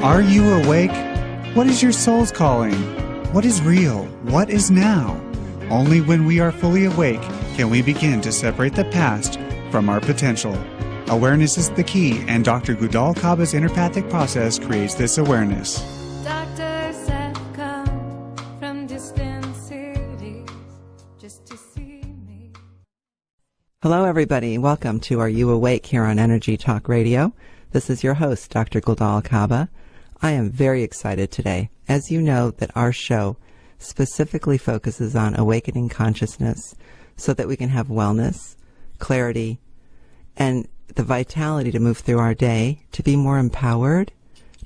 Are you awake? What is your soul's calling? What is real? What is now? Only when we are fully awake can we begin to separate the past from our potential. Awareness is the key, and Dr. Gudal Kaba's interpathic process creates this awareness. Doctors have come from distant cities just to see me. Hello, everybody. Welcome to Are You Awake here on Energy Talk Radio. This is your host, Dr. Gudal Kaba. I am very excited today. As you know, that our show specifically focuses on awakening consciousness so that we can have wellness, clarity, and the vitality to move through our day, to be more empowered,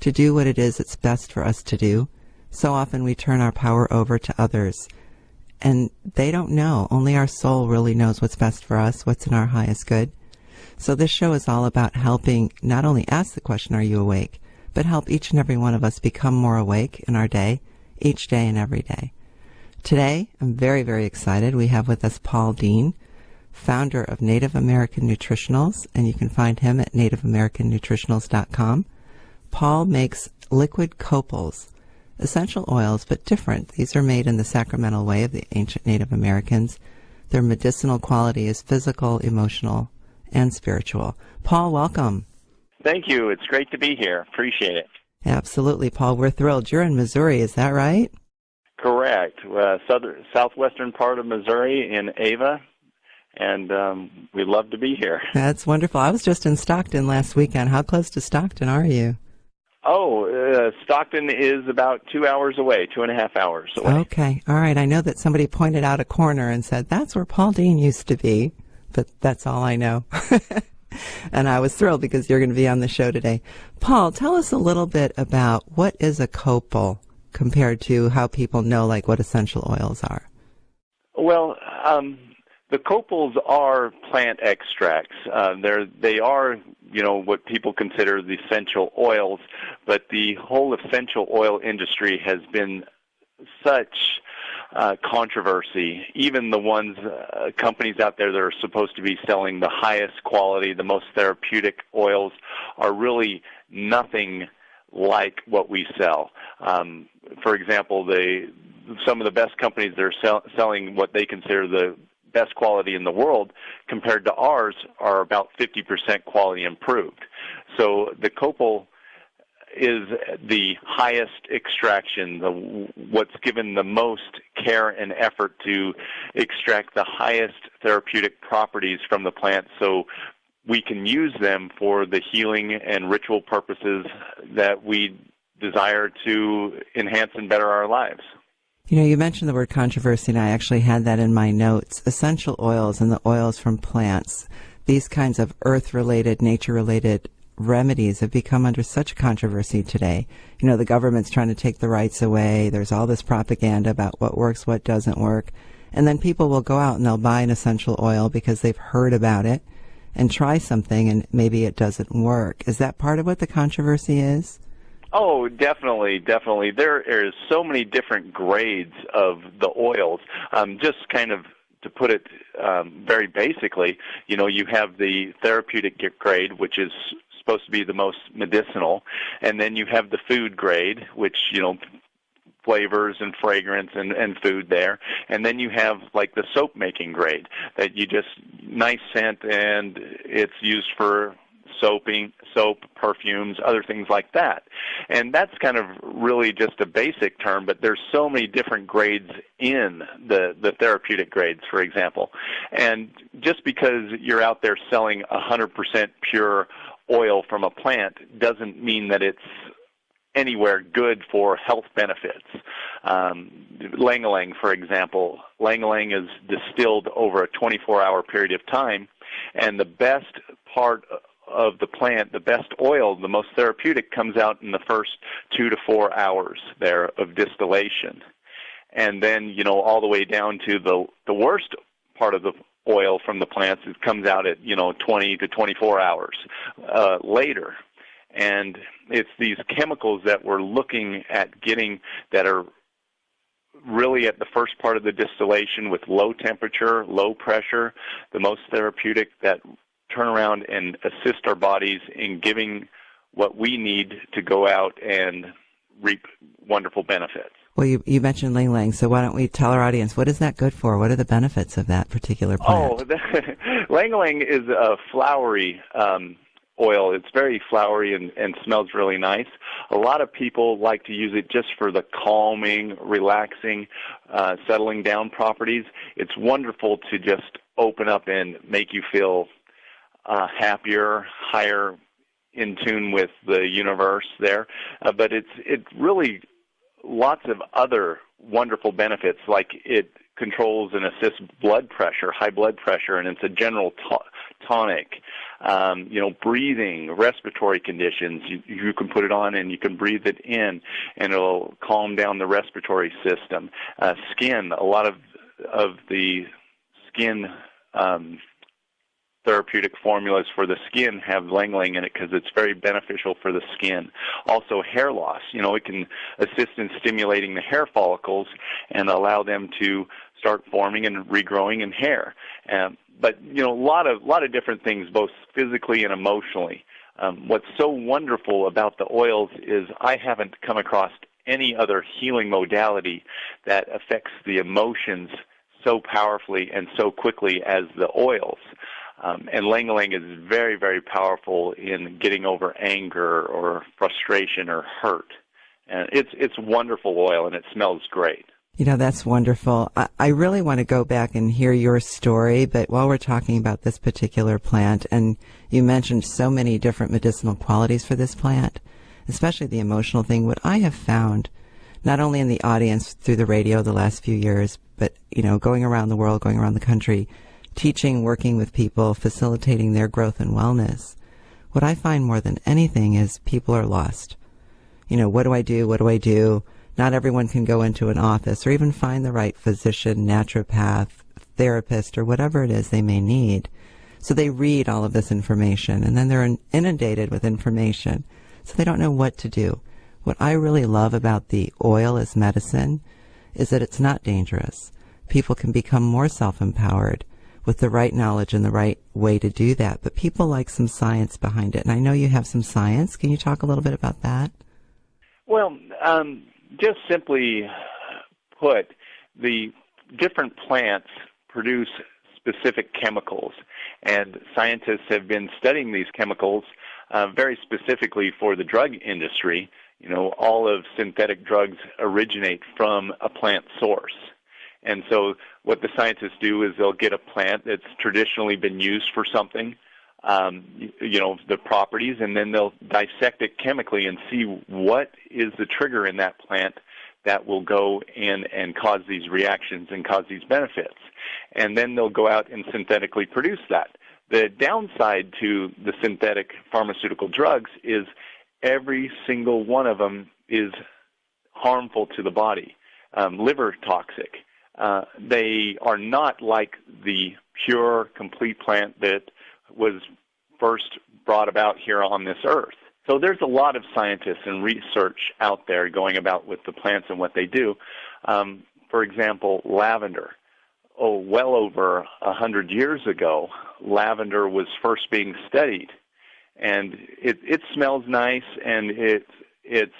to do what it is that's best for us to do. So often we turn our power over to others, and they don't know. Only our soul really knows what's best for us, what's in our highest good. So this show is all about helping not only ask the question, are you awake, but help each and every one of us become more awake in our day, each day and every day. Today, I'm very, very excited. We have with us Paul Dean, founder of Native American Nutritionals, and you can find him at nativeamericannutritionals.com. Paul makes liquid copals, essential oils, but different. These are made in the sacramental way of the ancient Native Americans. Their medicinal quality is physical, emotional, and spiritual. Paul, welcome. Thank you. It's great to be here. Appreciate it. Absolutely, Paul. We're thrilled. You're in Missouri, is that right? Correct. Southwestern part of Missouri in Ava, and we love to be here. That's wonderful. I was just in Stockton last weekend. How close to Stockton are you? Stockton is about 2 hours away, 2.5 hours away. Okay. All right. I know that somebody pointed out a corner and said, that's where Paul Dean used to be, but that's all I know. And I was thrilled because you're going to be on the show today. Paul, tell us a little bit about what is a copal compared to how people know, like, what essential oils are. Well, the copals are plant extracts. They are, what people consider the essential oils, but the whole essential oil industry has been such controversy. Even the ones, companies out there that are supposed to be selling the highest quality, the most therapeutic oils, are really nothing like what we sell. For example, some of the best companies that are selling what they consider the best quality in the world compared to ours are about 50% quality improved. So the copal is the highest extraction, what's given the most care and effort to extract the highest therapeutic properties from the plant so we can use them for the healing and ritual purposes that we desire to enhance and better our lives. You mentioned the word controversy, and I actually had that in my notes. Essential oils and the oils from plants, these kinds of earth-related, nature-related remedies have become under such controversy today. The government's trying to take the rights away. There's all this propaganda about what works, what doesn't work. And then people will go out and they'll buy an essential oil because they've heard about it and try something and maybe it doesn't work. Is that part of what the controversy is? Oh, definitely, definitely. There is so many different grades of the oils. Just kind of to put it very basically, you have the therapeutic grade, which is supposed to be the most medicinal, and then you have the food grade, which, flavors and fragrance and food there, and then you have like the soap making grade that you just nice scent and it's used for soap, perfumes, other things like that. And that's kind of really just a basic term, but there's so many different grades in the therapeutic grades, for example. And just because you're out there selling 100% pure oil from a plant doesn't mean that it's anywhere good for health benefits. Lang-a-lang, for example. Lang-a-lang is distilled over a 24-hour period of time, and the best part of the plant, the best oil, the most therapeutic, comes out in the first 2 to 4 hours there of distillation. And then, all the way down to the worst part of the oil from the plants, it comes out at, 20 to 24 hours later. And it's these chemicals that we're looking at getting that are really at the first part of the distillation with low temperature, low pressure, the most therapeutic, that turn around and assist our bodies in giving what we need to go out and reap wonderful benefits. Well, you mentioned Ling Ling, so why don't we tell our audience, what is that good for? What are the benefits of that particular plant? Ling Ling is a flowery oil. It's very flowery and smells really nice. A lot of people like to use it just for the calming, relaxing, settling down properties. It's wonderful to just open up and make you feel happier, higher in tune with the universe there. But it really lots of other wonderful benefits, like it controls and assists blood pressure, high blood pressure, and it's a general tonic. Breathing, respiratory conditions, you can put it on and you can breathe it in, and it'll calm down the respiratory system. Skin, a lot of the skin therapeutic formulas for the skin have Ling Ling in it because it's very beneficial for the skin. Also, hair loss. It can assist in stimulating the hair follicles and allow them to start forming and regrowing in hair. But a lot of different things, both physically and emotionally. What's so wonderful about the oils is I haven't come across any other healing modality that affects the emotions so powerfully and so quickly as the oils. And Ling Ling is very, very powerful in getting over anger or frustration or hurt. And it's wonderful oil, and it smells great. That's wonderful. I really want to go back and hear your story, but while we're talking about this particular plant, and you mentioned so many different medicinal qualities for this plant, especially the emotional thing, what I have found, not only in the audience through the radio the last few years, but, going around the world, going around the country, teaching, working with people, facilitating their growth and wellness, what I find more than anything is people are lost. What do I do? What do I do? Not everyone can go into an office or even find the right physician, naturopath, therapist, or whatever it is they may need. So they read all of this information, and then they're inundated with information, so they don't know what to do. What I really love about the oil as medicine is that it's not dangerous. People can become more self-empowered with the right knowledge and the right way to do that. But people like some science behind it. And I know you have some science. Can you talk a little bit about that? Well, just simply put, the different plants produce specific chemicals, and scientists have been studying these chemicals very specifically for the drug industry. All of synthetic drugs originate from a plant source. And so what the scientists do is they'll get a plant that's traditionally been used for something, the properties, and then they'll dissect it chemically and see what is the trigger in that plant that will go in and cause these reactions and cause these benefits. And then they'll go out and synthetically produce that. The downside to the synthetic pharmaceutical drugs is every single one of them is harmful to the body, liver toxic. They are not like the pure, complete plant that was first brought about here on this earth. So there's a lot of scientists and research out there going about with the plants and what they do. For example, lavender. Well over 100 years ago, lavender was first being studied. And it smells nice, and it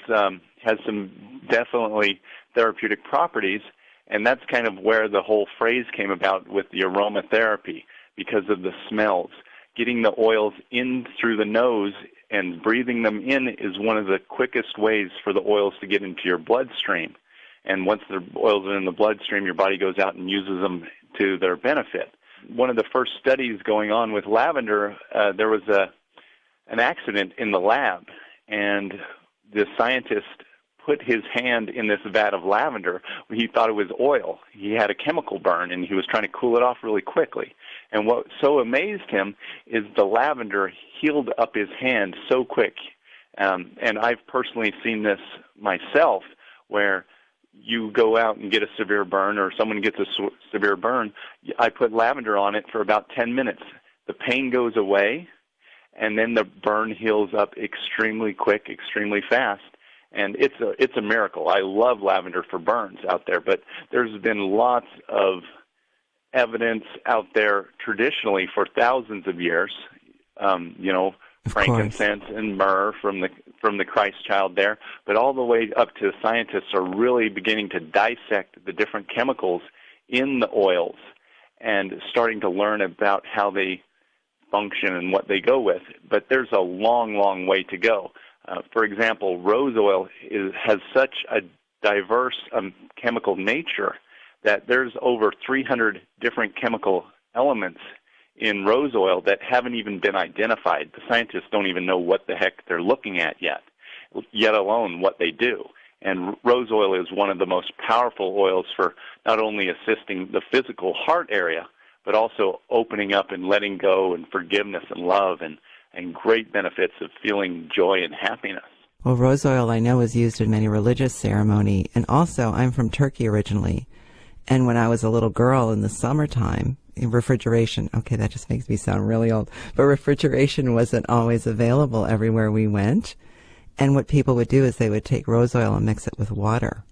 has some definitely therapeutic properties. And that's kind of where the whole phrase came about with the aromatherapy, because of the smells. Getting the oils in through the nose and breathing them in is one of the quickest ways for the oils to get into your bloodstream. And once the oils are in the bloodstream, your body goes out and uses them to their benefit. One of the first studies going on with lavender, there was an accident in the lab, and the scientist put his hand in this vat of lavender. He thought it was oil. He had a chemical burn, and he was trying to cool it off really quickly. And what so amazed him is the lavender healed up his hand so quick. And I've personally seen this myself, where you go out and get a severe burn, or someone gets a severe burn. I put lavender on it for about 10 minutes. The pain goes away, and then the burn heals up extremely quick, extremely fast. And it's a miracle. I love lavender for burns out there, but there's been lots of evidence out there traditionally for thousands of years, frankincense and myrrh from the Christ child there, but all the way up to scientists are really beginning to dissect the different chemicals in the oils and starting to learn about how they function and what they go with. But there's a long, long way to go. For example, rose oil has such a diverse chemical nature that there's over 300 different chemical elements in rose oil that haven't even been identified. The scientists don't even know what the heck they're looking at yet alone what they do. And rose oil is one of the most powerful oils for not only assisting the physical heart area, but also opening up and letting go and forgiveness and love and great benefits of feeling joy and happiness. Well, rose oil I know is used in many religious ceremony, and also I'm from Turkey originally, and when I was a little girl in the summertime, refrigeration, okay, that just makes me sound really old, but refrigeration wasn't always available everywhere we went, and what people would do is they would take rose oil and mix it with water,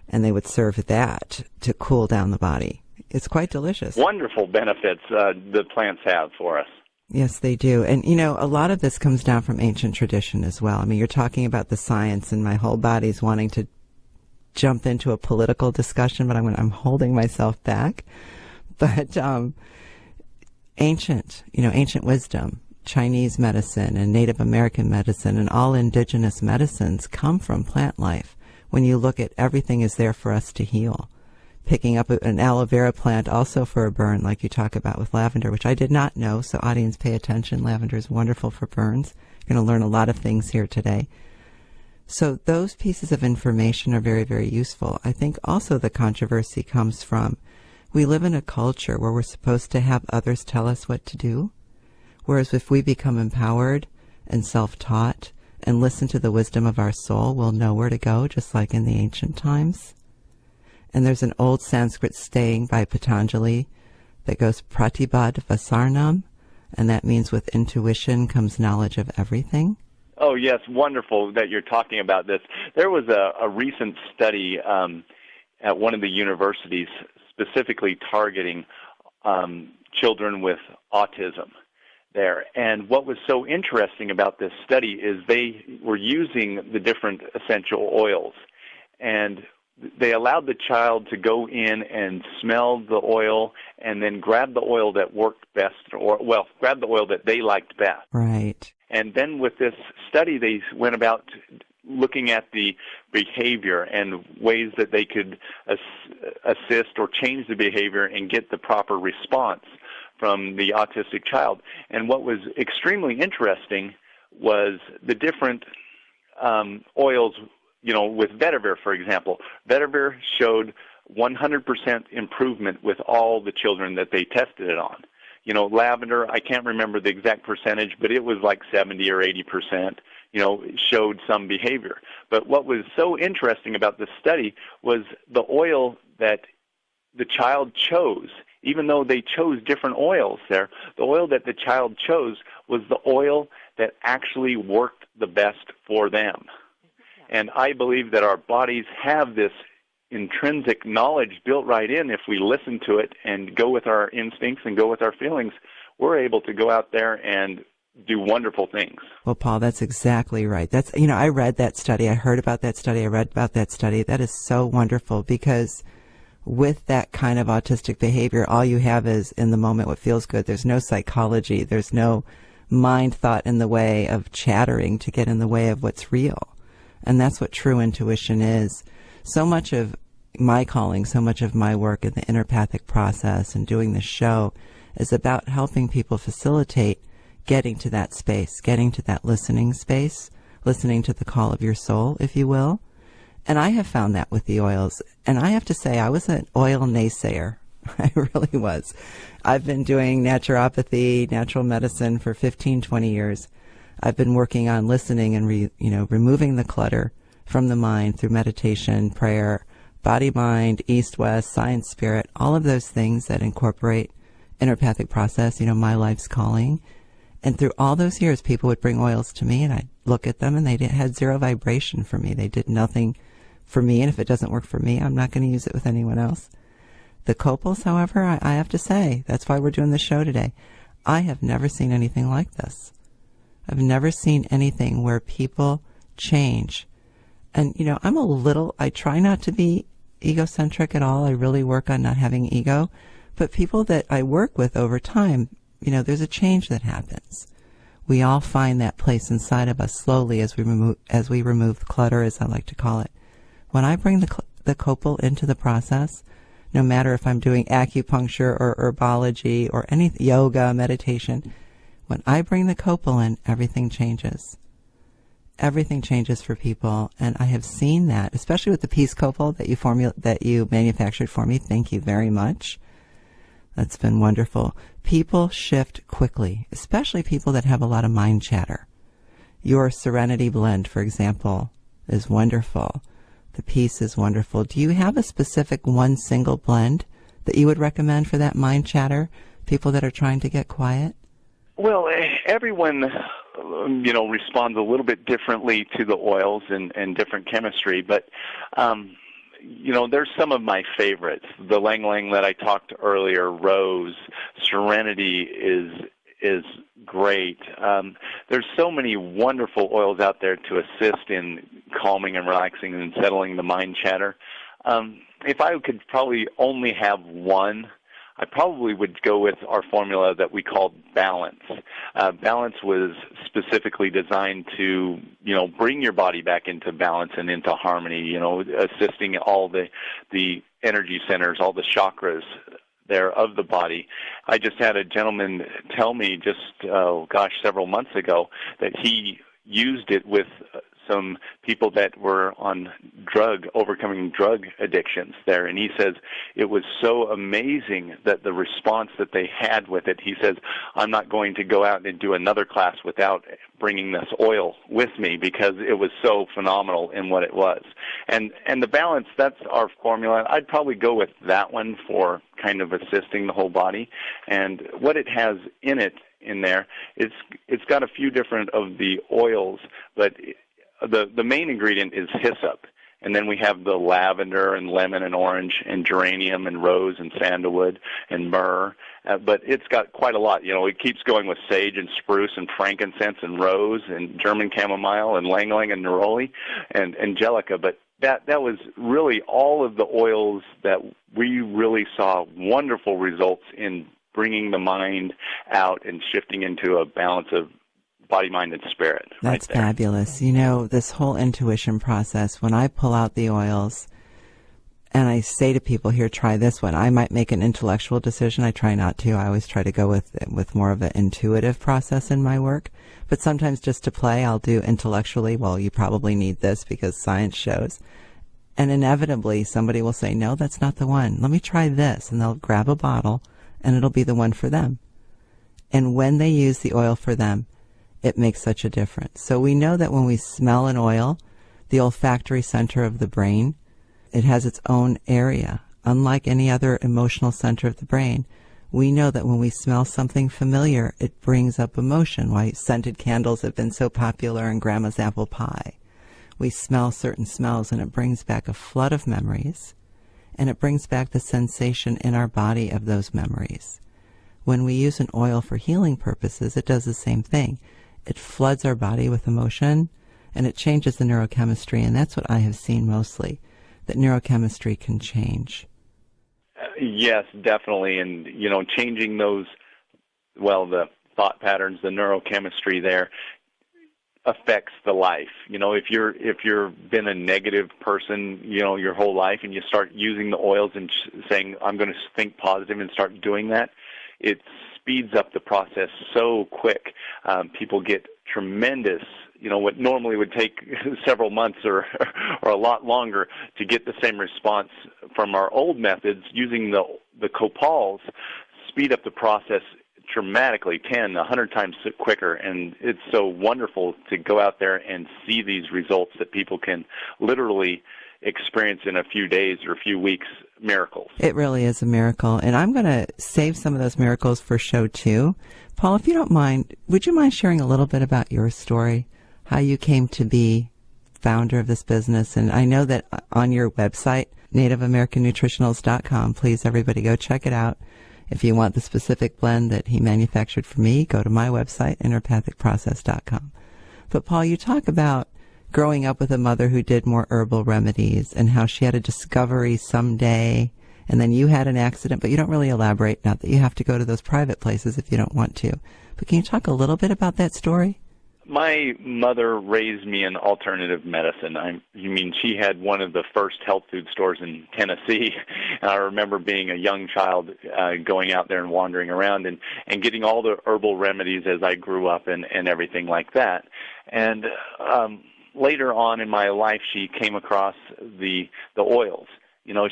and they would serve that to cool down the body. It's quite delicious. Wonderful benefits the plants have for us. Yes, they do. And, a lot of this comes down from ancient tradition as well. I mean, you're talking about the science, and my whole body's wanting to jump into a political discussion, but I'm holding myself back. But ancient wisdom, Chinese medicine and Native American medicine and all indigenous medicines come from plant life. When you look at everything is there for us to heal. Picking up an aloe vera plant also for a burn, like you talk about with lavender, which I did not know, so audience pay attention. Lavender is wonderful for burns. You're going to learn a lot of things here today. So those pieces of information are very, very useful. I think also the controversy comes from we live in a culture where we're supposed to have others tell us what to do, whereas if we become empowered and self-taught and listen to the wisdom of our soul, we'll know where to go, just like in the ancient times. And there's an old Sanskrit saying by Patanjali that goes pratibad vasarnam, and that means with intuition comes knowledge of everything. Oh, yes, wonderful that you're talking about this. There was a recent study at one of the universities specifically targeting children with autism there. And what was so interesting about this study is they were using the different essential oils, and they allowed the child to go in and smell the oil and then grab the oil that worked best, grab the oil that they liked best. Right. And then with this study, they went about looking at the behavior and ways that they could assist or change the behavior and get the proper response from the autistic child. And what was extremely interesting was the different oils. With vetiver, for example, vetiver showed 100% improvement with all the children that they tested it on. Lavender, I can't remember the exact percentage, but it was like 70 or 80%, showed some behavior. But what was so interesting about this study was the oil that the child chose. Even though they chose different oils there, the oil that the child chose was the oil that actually worked the best for them. And I believe that our bodies have this intrinsic knowledge built right in. If we listen to it and go with our instincts and go with our feelings, we're able to go out there and do wonderful things. Well, Paul, that's exactly right. I read that study. I heard about that study. I read about that study. That is so wonderful because with that kind of autistic behavior, all you have is in the moment what feels good. There's no psychology. There's no mind thought in the way of chattering to get in the way of what's real. And that's what true intuition is. So much of my calling, so much of my work in the innerpathic process and doing this show is about helping people facilitate getting to that space, getting to that listening space, listening to the call of your soul, if you will. And I have found that with the oils. And I have to say, I was an oil naysayer. I really was. I've been doing naturopathy, natural medicine for 15, 20 years. I've been working on listening and removing the clutter from the mind through meditation, prayer, body, mind, east, west, science, spirit, all of those things that incorporate innerpathic process, my life's calling. And through all those years, people would bring oils to me, and I'd look at them, and they had zero vibration for me. They did nothing for me, and if it doesn't work for me, I'm not going to use it with anyone else. The copals, however, I have to say, that's why we're doing this show today. I have never seen anything like this. I've never seen anything where people change. And, I try not to be egocentric at all. I really work on not having ego. But people that I work with over time, there's a change that happens. We all find that place inside of us slowly as we remove the clutter, as I like to call it. When I bring the copal into the process, no matter if I'm doing acupuncture or herbology or any yoga, meditation, when I bring the copal in, everything changes. Everything changes for people, and I have seen that, especially with the peace copal that you manufactured for me. Thank you very much. That's been wonderful. People shift quickly, especially people that have a lot of mind chatter. Your Serenity blend, for example, is wonderful. The peace is wonderful. Do you have a specific one single blend that you would recommend for that mind chatter, people that are trying to get quiet? Well, everyone, responds a little bit differently to the oils and different chemistry, but, there's some of my favorites. The Lang Lang that I talked earlier, Rose, Serenity is great. There's so many wonderful oils out there to assist in calming and relaxing and settling the mind chatter. If I could probably only have one, I probably would go with our formula that we called Balance. Balance was specifically designed to, bring your body back into balance and into harmony, assisting all the energy centers, all the chakras there of the body. I just had a gentleman tell me several months ago that he used it with some people that were on overcoming drug addictions there, and he says it was so amazing that the response that they had with it. He says, I'm not going to go out and do another class without bringing this oil with me because it was so phenomenal in what it was. And the Balance, that's our formula. I'd probably go with that one for kind of assisting the whole body. And what it has in there, it's got a few different of the oils, but the main ingredient is hyssop, and then we have the lavender and lemon and orange and geranium and rose and sandalwood and myrrh, but it's got quite a lot. It keeps going with sage and spruce and frankincense and rose and German chamomile and lang lang and neroli and angelica, but that was really all of the oils that we really saw wonderful results in bringing the mind out and shifting into a balance of body, mind, and spirit. That's fabulous. This whole intuition process, when I pull out the oils and I say to people, here, try this one, I might make an intellectual decision. I try not to. I always try to go with more of an intuitive process in my work. But sometimes just to play, I'll do intellectually, well, you probably need this because science shows. And inevitably, somebody will say, no, that's not the one. Let me try this. And they'll grab a bottle, and it'll be the one for them. And when they use the oil for them, it makes such a difference. So we know that when we smell an oil, the olfactory center of the brain, it has its own area. Unlike any other emotional center of the brain, we know that when we smell something familiar, it brings up emotion. Why scented candles have been so popular in Grandma's apple pie. We smell certain smells and it brings back a flood of memories, and it brings back the sensation in our body of those memories. When we use an oil for healing purposes, it does the same thing. It floods our body with emotion, and it changes the neurochemistry, and that's what I have seen mostly, that neurochemistry can change. Yes, definitely, and, changing those, the thought patterns, the neurochemistry there affects the life. If you've been a negative person, your whole life, and you start using the oils and saying, I'm going to think positive and start doing that, it speeds up the process so quick. People get tremendous, what normally would take several months or a lot longer to get the same response from our old methods. Using the copals speed up the process dramatically, 10, 100 times quicker, and it's so wonderful to go out there and see these results that people can literally experience in a few days or a few weeks, miracles. It really is a miracle, and I'm going to save some of those miracles for show 2. Paul, if you don't mind, would you mind sharing a little bit about your story, how you came to be founder of this business? And I know that on your website, NativeAmericanNutritionals.com, please everybody go check it out. If you want the specific blend that he manufactured for me, go to my website, innerpathicprocess.com. But Paul, you talk about growing up with a mother who did more herbal remedies and how she had a discovery someday, and then you had an accident, but you don't really elaborate, not that you have to go to those private places if you don't want to. But can you talk a little bit about that story? My mother raised me in alternative medicine. She had one of the first health food stores in Tennessee. And I remember being a young child going out there and wandering around and getting all the herbal remedies as I grew up and everything like that. And later on in my life, she came across the oils.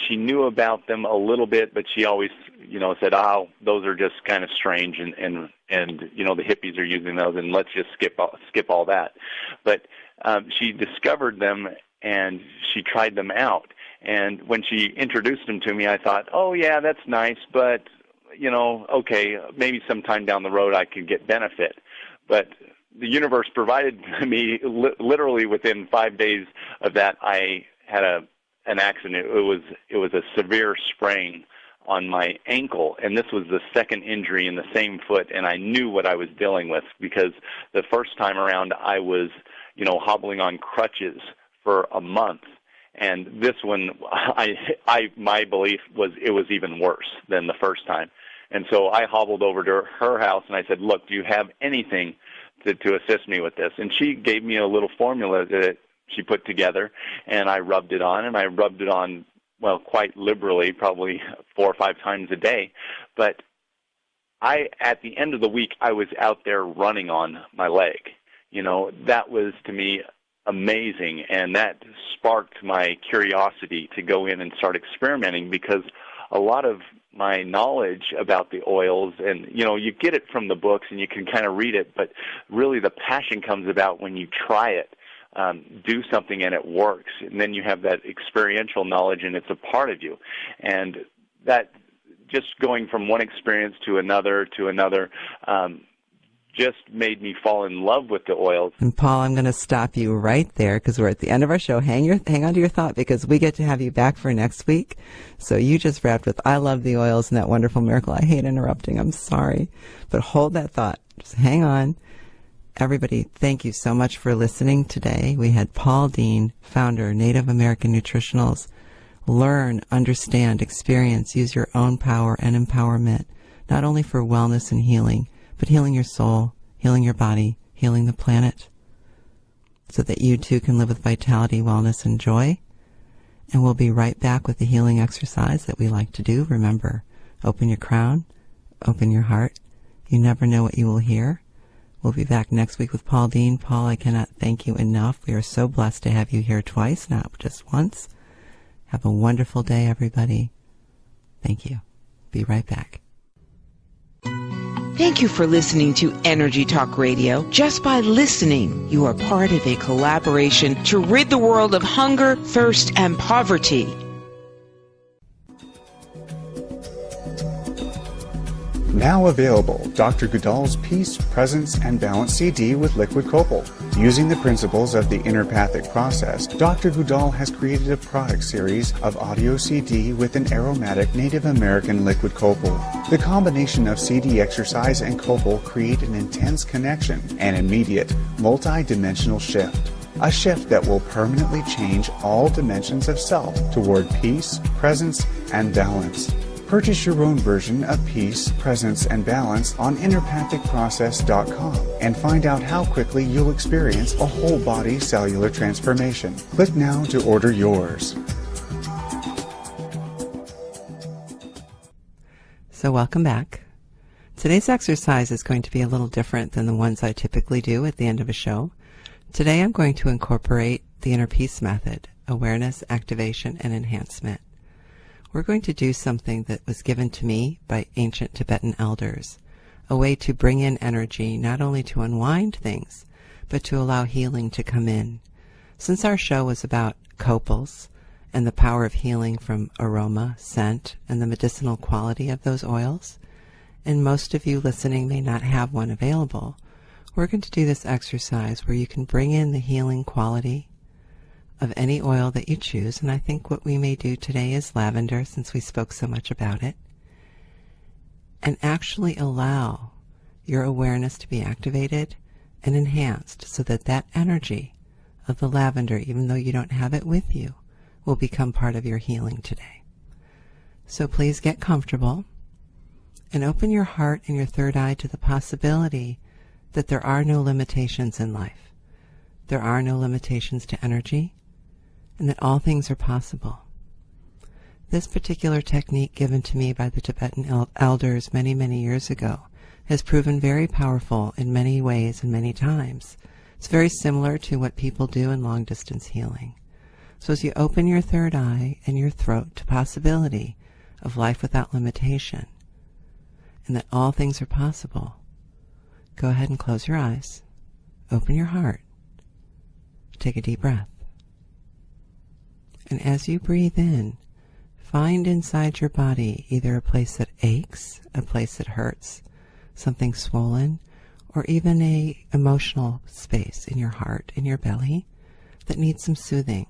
She knew about them a little bit, but she always, said, "Oh, those are just kind of strange, and the hippies are using those, and let's just skip all that." But she discovered them, and she tried them out. And when she introduced them to me, I thought, "Oh yeah, that's nice, but okay, maybe sometime down the road I could get benefit." But the universe provided me literally within 5 days of that. I had an accident. It was a severe sprain on my ankle, and this was the second injury in the same foot, and I knew what I was dealing with because the first time around I was, hobbling on crutches for a month, and this one, my belief was it was even worse than the first time. And so I hobbled over to her house, and I said, "Look, do you have anything to assist me with this?" And she gave me a little formula that she put together, and I rubbed it on, well, quite liberally, probably 4 or 5 times a day. But at the end of the week, I was out there running on my leg. That was, to me, amazing, and that sparked my curiosity to go in and start experimenting, because a lot of my knowledge about the oils, and you get it from the books and you can kind of read it, but really the passion comes about when you try it. Do something and it works, and then you have that experiential knowledge and it's a part of you. And that, just going from one experience to another just made me fall in love with the oils. And Paul, I'm going to stop you right there because we're at the end of our show. Hang on to your thought, because we get to have you back for next week. So you just wrapped with "I love the oils" and that wonderful miracle. I hate interrupting. I'm sorry. But hold that thought. Just hang on. Everybody, thank you so much for listening today. We had Paul Dean, founder, Native American Nutritionals. Learn, understand, experience, use your own power and empowerment, not only for wellness and healing, but healing your soul, healing your body, healing the planet, so that you too can live with vitality, wellness, and joy. And we'll be right back with the healing exercise that we like to do. Remember, open your crown, open your heart. You never know what you will hear. We'll be back next week with Paul Dean. Paul, I cannot thank you enough. We are so blessed to have you here twice, not just once. Have a wonderful day, everybody. Thank you. Be right back. Thank you for listening to Energy Talk Radio. Just by listening, you are part of a collaboration to rid the world of hunger, thirst, and poverty. Now available, Dr. Goodall's Peace, Presence, and Balance CD with liquid copal. Using the principles of the Innerpathic process, Dr. Goodall has created a product series of audio CD with an aromatic Native American liquid copal. The combination of CD exercise and copal create an intense connection, an immediate, multi-dimensional shift. A shift that will permanently change all dimensions of self toward peace, presence, and balance. Purchase your own version of Peace, Presence, and Balance on InnerpathicProcess.com and find out how quickly you'll experience a whole body cellular transformation. Click now to order yours. So welcome back. Today's exercise is going to be a little different than the ones I typically do at the end of a show. Today I'm going to incorporate the Inner Peace method, awareness, activation, and enhancement. We're going to do something that was given to me by ancient Tibetan elders, a way to bring in energy, not only to unwind things, but to allow healing to come in. Since our show was about copals and the power of healing from aroma, scent, and the medicinal quality of those oils, and most of you listening may not have one available, we're going to do this exercise where you can bring in the healing quality of any oil that you choose, and I think what we may do today is lavender, since we spoke so much about it. and actually allow your awareness to be activated and enhanced so that that energy of the lavender, even though you don't have it with you, will become part of your healing today. So please get comfortable and open your heart and your third eye to the possibility that there are no limitations in life. There are no limitations to energy, and that all things are possible. This particular technique given to me by the Tibetan elders many, many years ago has proven very powerful in many ways and many times. It's very similar to what people do in long-distance healing. So as you open your third eye and your throat to possibility of life without limitation, and that all things are possible, go ahead and close your eyes, open your heart, take a deep breath. And as you breathe in, find inside your body either a place that aches, a place that hurts, something swollen, or even a emotional space in your heart, in your belly, that needs some soothing.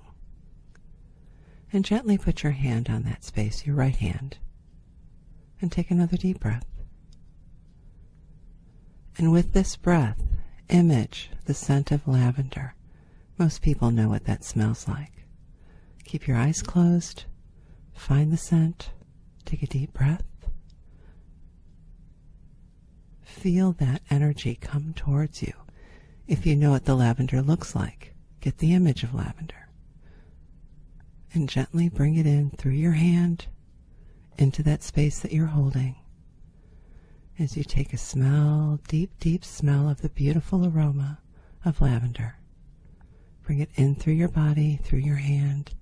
And gently put your hand on that space, your right hand, and take another deep breath. And with this breath, image the scent of lavender. Most people know what that smells like. Keep your eyes closed, find the scent, take a deep breath. Feel that energy come towards you. If you know what the lavender looks like, get the image of lavender. And gently bring it in through your hand into that space that you're holding. As you take a smell, deep, deep smell of the beautiful aroma of lavender. Bring it in through your body, through your hand,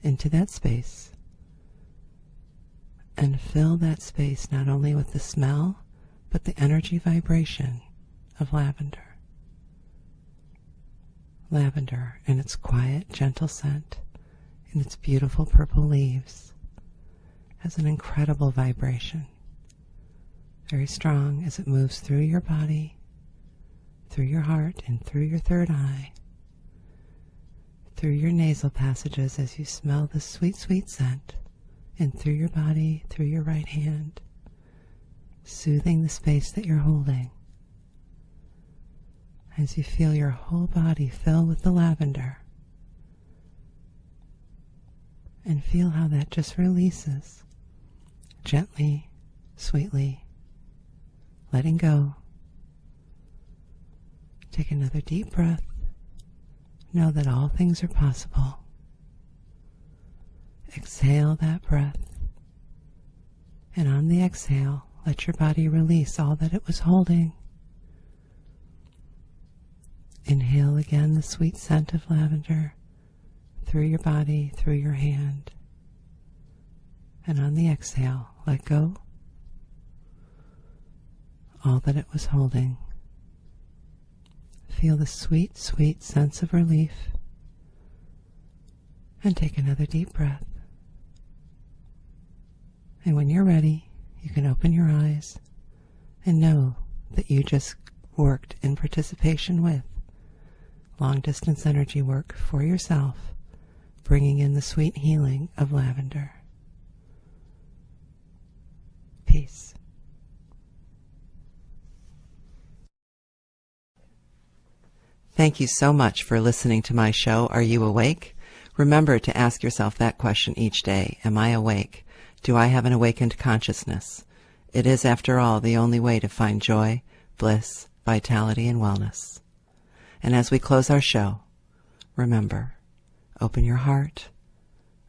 into that space. And fill that space not only with the smell, but the energy vibration of lavender. Lavender and its quiet, gentle scent and its beautiful purple leaves has an incredible vibration. Very strong as it moves through your body, through your heart, and through your third eye, through your nasal passages as you smell the sweet, sweet scent, and through your body, through your right hand, soothing the space that you're holding. As you feel your whole body fill with the lavender, and feel how that just releases, gently, sweetly, letting go. Take another deep breath. Know that all things are possible. Exhale that breath. And on the exhale, let your body release all that it was holding. Inhale again the sweet scent of lavender through your body, through your hand. And on the exhale, let go all that it was holding. Feel the sweet, sweet sense of relief. And take another deep breath. And when you're ready, you can open your eyes and know that you just worked in participation with long-distance energy work for yourself, bringing in the sweet healing of lavender. Peace. Thank you so much for listening to my show, Are You Awake? Remember to ask yourself that question each day. Am I awake? Do I have an awakened consciousness? It is, after all, the only way to find joy, bliss, vitality, and wellness. And as we close our show, remember, open your heart,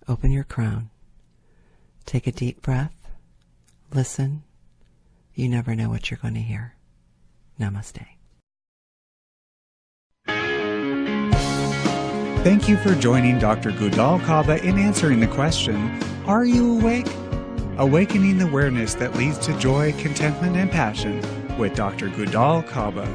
open your crown, take a deep breath, listen. You never know what you're going to hear. Namaste. Thank you for joining Dr. Gudal Kaba in answering the question, Are you awake? Awakening the awareness that leads to joy, contentment, and passion with Dr. Gudal Kaba.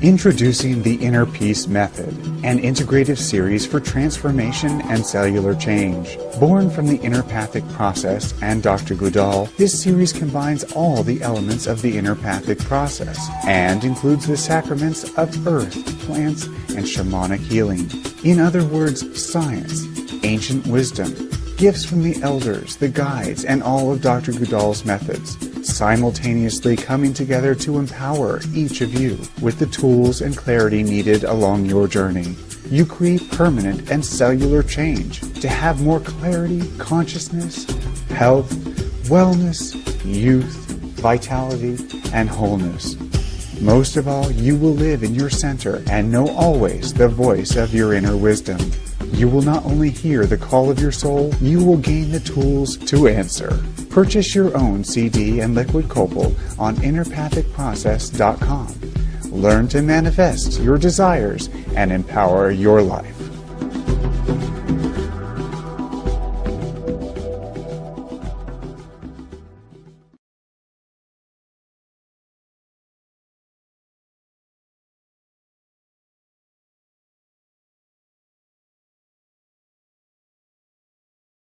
Introducing the Inner Peace Method an integrative series for transformation and cellular change. Born from the Innerpathic process and Dr. Goodall, this series combines all the elements of the Innerpathic process and includes the sacraments of earth, plants, and shamanic healing. In other words, science, ancient wisdom, gifts from the elders, the guides, and all of Dr. Goodall's methods, simultaneously coming together to empower each of you with the tools and clarity needed along your journey. You create permanent and cellular change to have more clarity, consciousness, health, wellness, youth, vitality, and wholeness. Most of all, you will live in your center and know always the voice of your inner wisdom. You will not only hear the call of your soul, you will gain the tools to answer. Purchase your own CD and liquid copal on innerpathicprocess.com. Learn to manifest your desires and empower your life.